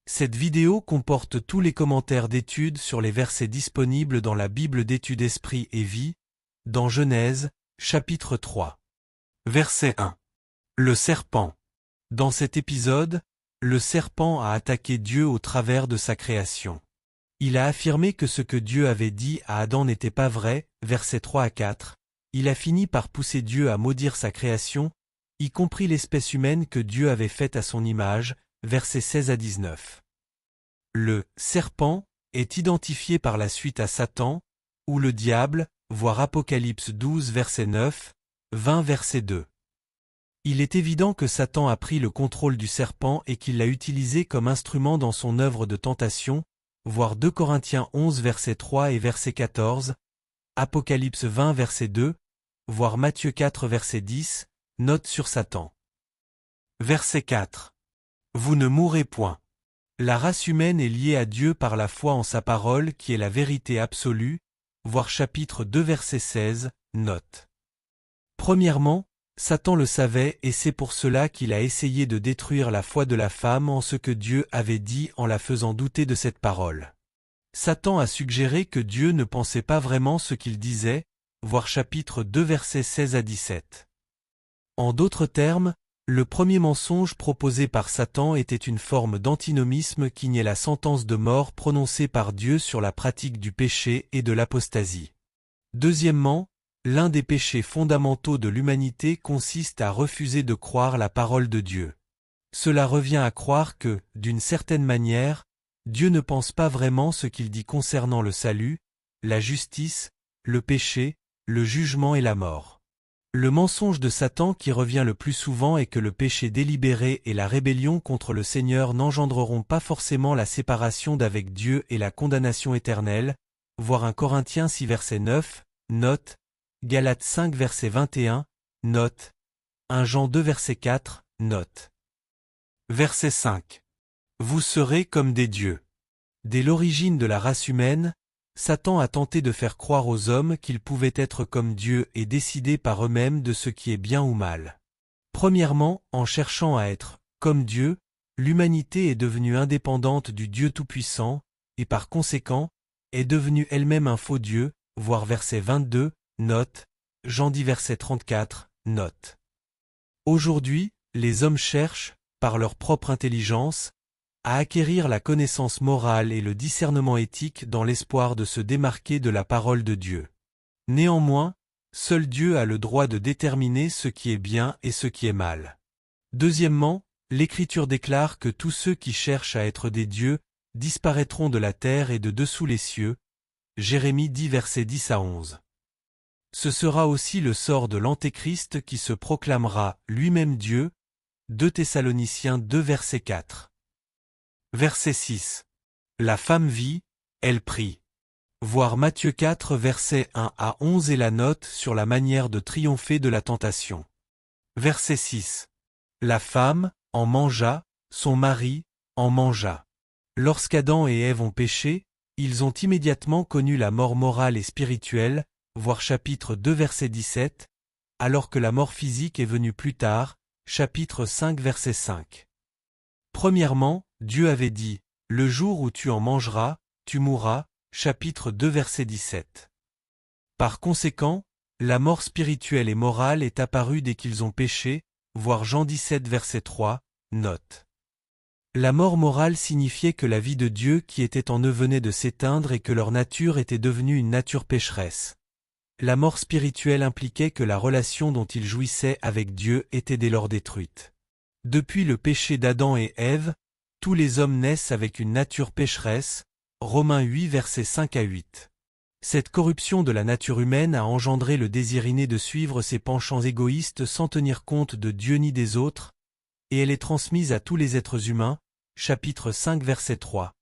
Cette vidéo comporte tous les commentaires d'études sur les versets disponibles dans la Bible d'études Esprit et Vie, dans Genèse, chapitre 3. Verset 1. Le serpent. Dans cet épisode, le serpent a attaqué Dieu au travers de sa création. Il a affirmé que ce que Dieu avait dit à Adam n'était pas vrai, versets 3 à 4. Il a fini par pousser Dieu à maudire sa création, y compris l'espèce humaine que Dieu avait faite à son image, versets 16 à 19. Le « serpent » est identifié par la suite à Satan, ou le diable, voir Apocalypse 12 verset 9, 20 verset 2. Il est évident que Satan a pris le contrôle du serpent et qu'il l'a utilisé comme instrument dans son œuvre de tentation, voir 2 Corinthiens 11 verset 3 et verset 14, Apocalypse 20 verset 2, voir Matthieu 4 verset 10, note sur Satan. Verset 4. Vous ne mourrez point. La race humaine est liée à Dieu par la foi en sa parole qui est la vérité absolue, voir chapitre 2 verset 16, note. Premièrement, Satan le savait et c'est pour cela qu'il a essayé de détruire la foi de la femme en ce que Dieu avait dit en la faisant douter de cette parole. Satan a suggéré que Dieu ne pensait pas vraiment ce qu'il disait, voir chapitre 2 versets 16 à 17. En d'autres termes, le premier mensonge proposé par Satan était une forme d'antinomisme qui niait la sentence de mort prononcée par Dieu sur la pratique du péché et de l'apostasie. Deuxièmement, l'un des péchés fondamentaux de l'humanité consiste à refuser de croire la parole de Dieu. Cela revient à croire que, d'une certaine manière, Dieu ne pense pas vraiment ce qu'il dit concernant le salut, la justice, le péché, le jugement et la mort. Le mensonge de Satan qui revient le plus souvent est que le péché délibéré et la rébellion contre le Seigneur n'engendreront pas forcément la séparation d'avec Dieu et la condamnation éternelle, voir 1 Corinthiens 6 verset 9, note, Galates 5 verset 21, note, 1 Jean 2 verset 4, note. Verset 5. Vous serez comme des dieux. Dès l'origine de la race humaine, Satan a tenté de faire croire aux hommes qu'ils pouvaient être comme Dieu et décider par eux-mêmes de ce qui est bien ou mal. Premièrement, en cherchant à être comme Dieu, l'humanité est devenue indépendante du Dieu Tout-Puissant, et par conséquent, est devenue elle-même un faux Dieu, voir verset 22, note, Jean 10 verset 34, note. Aujourd'hui, les hommes cherchent, par leur propre intelligence, à acquérir la connaissance morale et le discernement éthique dans l'espoir de se démarquer de la parole de Dieu. Néanmoins, seul Dieu a le droit de déterminer ce qui est bien et ce qui est mal. Deuxièmement, l'Écriture déclare que tous ceux qui cherchent à être des dieux disparaîtront de la terre et de dessous les cieux. Jérémie 10 versets 10 à 11. Ce sera aussi le sort de l'Antéchrist qui se proclamera lui-même Dieu. 2 Thessaloniciens 2 verset 4. Verset 6. La femme vit, elle prie. Voir Matthieu 4 versets 1 à 11 et la note sur la manière de triompher de la tentation. Verset 6. La femme en mangea, son mari en mangea. Lorsqu'Adam et Ève ont péché, ils ont immédiatement connu la mort morale et spirituelle, voir chapitre 2 verset 17, alors que la mort physique est venue plus tard, chapitre 5 verset 5. Premièrement, Dieu avait dit, « Le jour où tu en mangeras, tu mourras » chapitre 2 verset 17. Par conséquent, la mort spirituelle et morale est apparue dès qu'ils ont péché, voir Jean 17 verset 3, note. La mort morale signifiait que la vie de Dieu qui était en eux venait de s'éteindre et que leur nature était devenue une nature pécheresse. La mort spirituelle impliquait que la relation dont ils jouissaient avec Dieu était dès lors détruite. Depuis le péché d'Adam et Ève, tous les hommes naissent avec une nature pécheresse, Romains 8 versets 5 à 8. Cette corruption de la nature humaine a engendré le désir inné de suivre ses penchants égoïstes sans tenir compte de Dieu ni des autres, et elle est transmise à tous les êtres humains, chapitre 5 verset 3,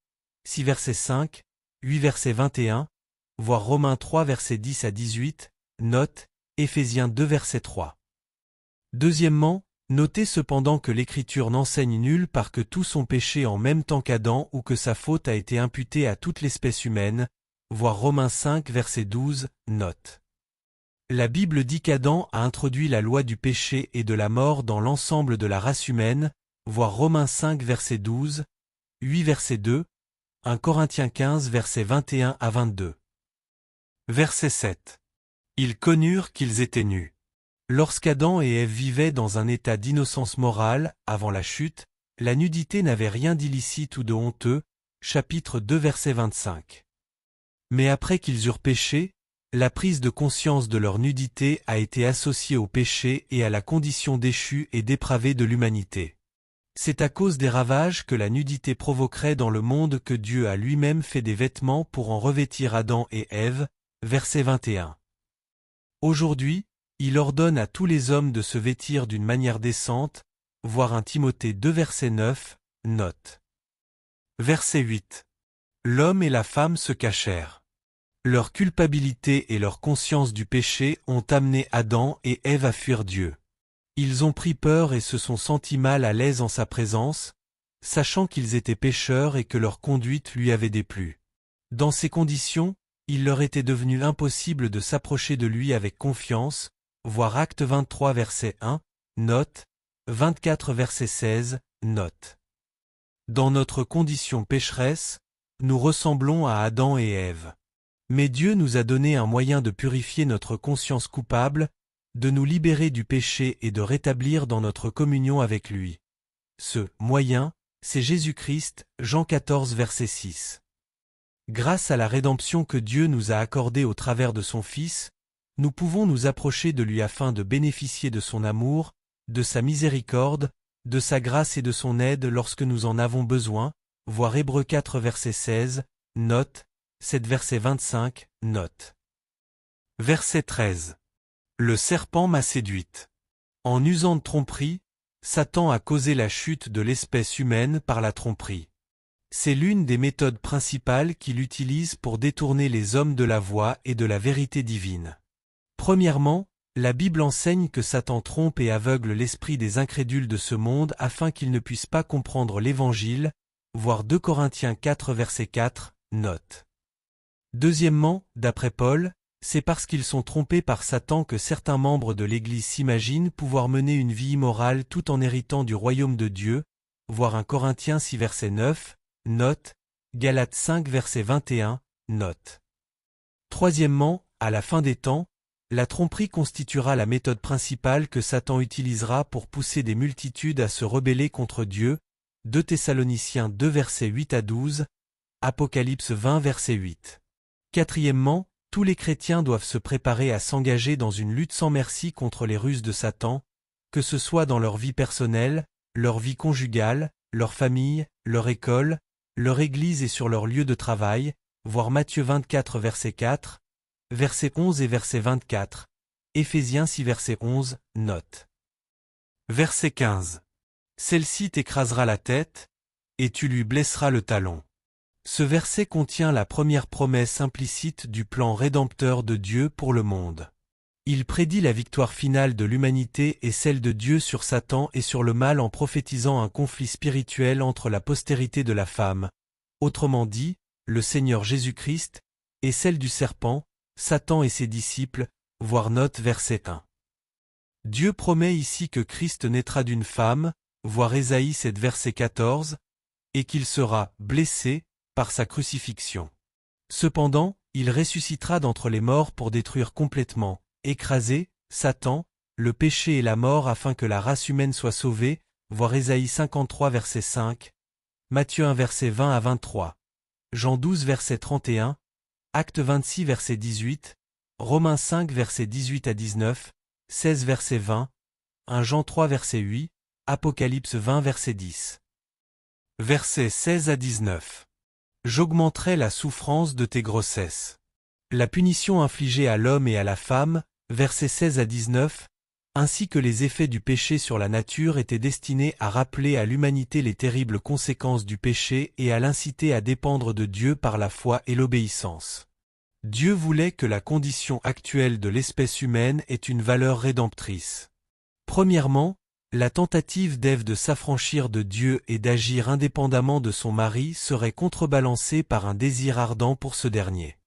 6 verset 5, 8 verset 21, voir Romains 3 verset 10 à 18, note, Éphésiens 2 verset 3. Deuxièmement, notez cependant que l'Écriture n'enseigne nulle part que tous ont péché en même temps qu'Adam ou que sa faute a été imputée à toute l'espèce humaine, voir Romains 5 verset 12, note. La Bible dit qu'Adam a introduit la loi du péché et de la mort dans l'ensemble de la race humaine, voir Romains 5 verset 12, 8 verset 2, 1 Corinthiens 15 versets 21 à 22. Verset 7. Ils connurent qu'ils étaient nus. Lorsqu'Adam et Ève vivaient dans un état d'innocence morale, avant la chute, la nudité n'avait rien d'illicite ou de honteux, chapitre 2 verset 25. Mais après qu'ils eurent péché, la prise de conscience de leur nudité a été associée au péché et à la condition déchue et dépravée de l'humanité. C'est à cause des ravages que la nudité provoquerait dans le monde que Dieu a lui-même fait des vêtements pour en revêtir Adam et Ève, verset 21. Aujourd'hui, il ordonne à tous les hommes de se vêtir d'une manière décente, voir 1 Timothée 2 verset 9, note. Verset 8. L'homme et la femme se cachèrent. Leur culpabilité et leur conscience du péché ont amené Adam et Ève à fuir Dieu. Ils ont pris peur et se sont sentis mal à l'aise en sa présence, sachant qu'ils étaient pécheurs et que leur conduite lui avait déplu. Dans ces conditions, il leur était devenu impossible de s'approcher de lui avec confiance, voir Acte 23 verset 1, note, 24 verset 16, note. Dans notre condition pécheresse, nous ressemblons à Adam et Ève. Mais Dieu nous a donné un moyen de purifier notre conscience coupable, de nous libérer du péché et de rétablir dans notre communion avec lui. Ce moyen, c'est Jésus-Christ, Jean 14 verset 6. Grâce à la rédemption que Dieu nous a accordée au travers de son Fils, nous pouvons nous approcher de lui afin de bénéficier de son amour, de sa miséricorde, de sa grâce et de son aide lorsque nous en avons besoin, voir Hébreux 4 verset 16, note, 7 verset 25, note. Verset 13. Le serpent m'a séduite. En usant de tromperie, Satan a causé la chute de l'espèce humaine par la tromperie. C'est l'une des méthodes principales qu'il utilise pour détourner les hommes de la voie et de la vérité divine. Premièrement, la Bible enseigne que Satan trompe et aveugle l'esprit des incrédules de ce monde afin qu'ils ne puissent pas comprendre l'Évangile, voir 2 Corinthiens 4 verset 4, note. Deuxièmement, d'après Paul, c'est parce qu'ils sont trompés par Satan que certains membres de l'Église s'imaginent pouvoir mener une vie immorale tout en héritant du royaume de Dieu, voir 1 Corinthiens 6 verset 9, note, Galates 5 verset 21, note. Troisièmement, à la fin des temps, la tromperie constituera la méthode principale que Satan utilisera pour pousser des multitudes à se rebeller contre Dieu, 2 Thessaloniciens 2 versets 8 à 12, Apocalypse 20 verset 8. Quatrièmement, tous les chrétiens doivent se préparer à s'engager dans une lutte sans merci contre les ruses de Satan, que ce soit dans leur vie personnelle, leur vie conjugale, leur famille, leur école, leur église et sur leur lieu de travail, voir Matthieu 24 verset 4, verset 11 et verset 24, Éphésiens 6 verset 11, note. Verset 15. Celle-ci t'écrasera la tête, et tu lui blesseras le talon. Ce verset contient la première promesse implicite du plan rédempteur de Dieu pour le monde. Il prédit la victoire finale de l'humanité et celle de Dieu sur Satan et sur le mal en prophétisant un conflit spirituel entre la postérité de la femme, autrement dit, le Seigneur Jésus-Christ, et celle du serpent, Satan et ses disciples, voir note verset 1. Dieu promet ici que Christ naîtra d'une femme, voir Ésaïe 7 verset 14, et qu'il sera blessé par sa crucifixion. Cependant, il ressuscitera d'entre les morts pour détruire complètement, écraser, Satan, le péché et la mort afin que la race humaine soit sauvée, voir Ésaïe 53 verset 5, Matthieu 1 verset 20 à 23, Jean 12 verset 31, Acte 26 verset 18, Romains 5 verset 18 à 19, 16 verset 20, 1 Jean 3 verset 8, Apocalypse 20 verset 10. Versets 16 à 19. J'augmenterai la souffrance de tes grossesses. La punition infligée à l'homme et à la femme, versets 16 à 19, ainsi que les effets du péché sur la nature étaient destinés à rappeler à l'humanité les terribles conséquences du péché et à l'inciter à dépendre de Dieu par la foi et l'obéissance. Dieu voulait que la condition actuelle de l'espèce humaine ait une valeur rédemptrice. Premièrement, la tentative d'Ève de s'affranchir de Dieu et d'agir indépendamment de son mari serait contrebalancée par un désir ardent pour ce dernier.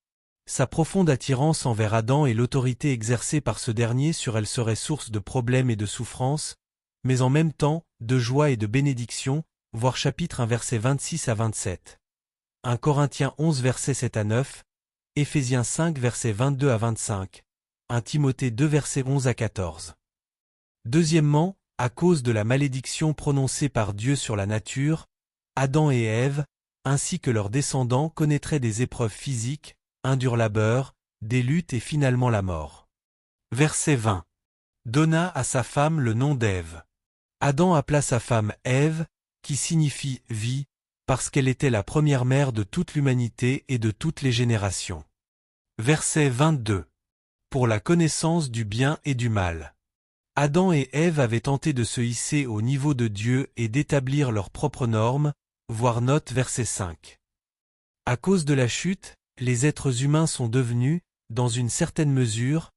Sa profonde attirance envers Adam et l'autorité exercée par ce dernier sur elle serait source de problèmes et de souffrances, mais en même temps, de joie et de bénédiction, voir chapitre 1 versets 26 à 27. 1 Corinthiens 11 versets 7 à 9, Éphésiens 5 versets 22 à 25, 1 Timothée 2 versets 11 à 14. Deuxièmement, à cause de la malédiction prononcée par Dieu sur la nature, Adam et Ève, ainsi que leurs descendants connaîtraient des épreuves physiques, un dur labeur, des luttes et finalement la mort. Verset 20. Donna à sa femme le nom d'Ève. Adam appela sa femme Ève, qui signifie vie, parce qu'elle était la première mère de toute l'humanité et de toutes les générations. Verset 22. Pour la connaissance du bien et du mal. Adam et Ève avaient tenté de se hisser au niveau de Dieu et d'établir leurs propres normes, voir note verset 5. À cause de la chute, les êtres humains sont devenus, dans une certaine mesure,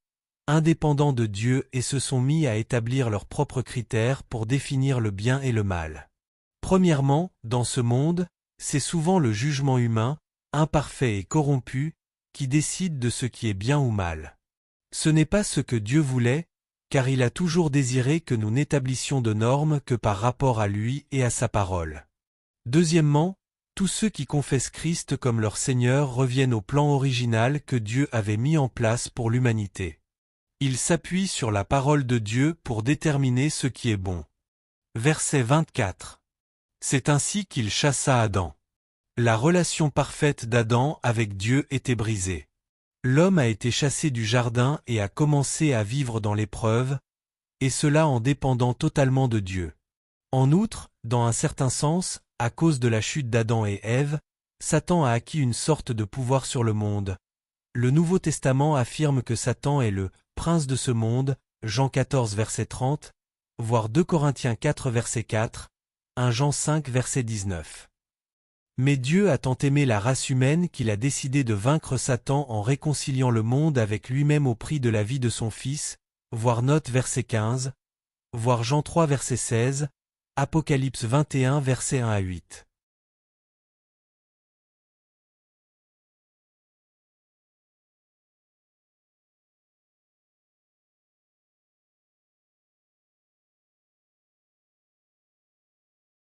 indépendants de Dieu et se sont mis à établir leurs propres critères pour définir le bien et le mal. Premièrement, dans ce monde, c'est souvent le jugement humain, imparfait et corrompu, qui décide de ce qui est bien ou mal. Ce n'est pas ce que Dieu voulait, car il a toujours désiré que nous n'établissions de normes que par rapport à lui et à sa parole. Deuxièmement, tous ceux qui confessent Christ comme leur Seigneur reviennent au plan original que Dieu avait mis en place pour l'humanité. Ils s'appuient sur la parole de Dieu pour déterminer ce qui est bon. Verset 24. C'est ainsi qu'il chassa Adam. La relation parfaite d'Adam avec Dieu était brisée. L'homme a été chassé du jardin et a commencé à vivre dans l'épreuve, et cela en dépendant totalement de Dieu. En outre, dans un certain sens, à cause de la chute d'Adam et Ève, Satan a acquis une sorte de pouvoir sur le monde. Le Nouveau Testament affirme que Satan est le « prince de ce monde », Jean 14 verset 30, voire 2 Corinthiens 4 verset 4, 1 Jean 5 verset 19. Mais Dieu a tant aimé la race humaine qu'il a décidé de vaincre Satan en réconciliant le monde avec lui-même au prix de la vie de son Fils, voir note verset 15, voir Jean 3 verset 16, Apocalypse 21 verset 1 à 8.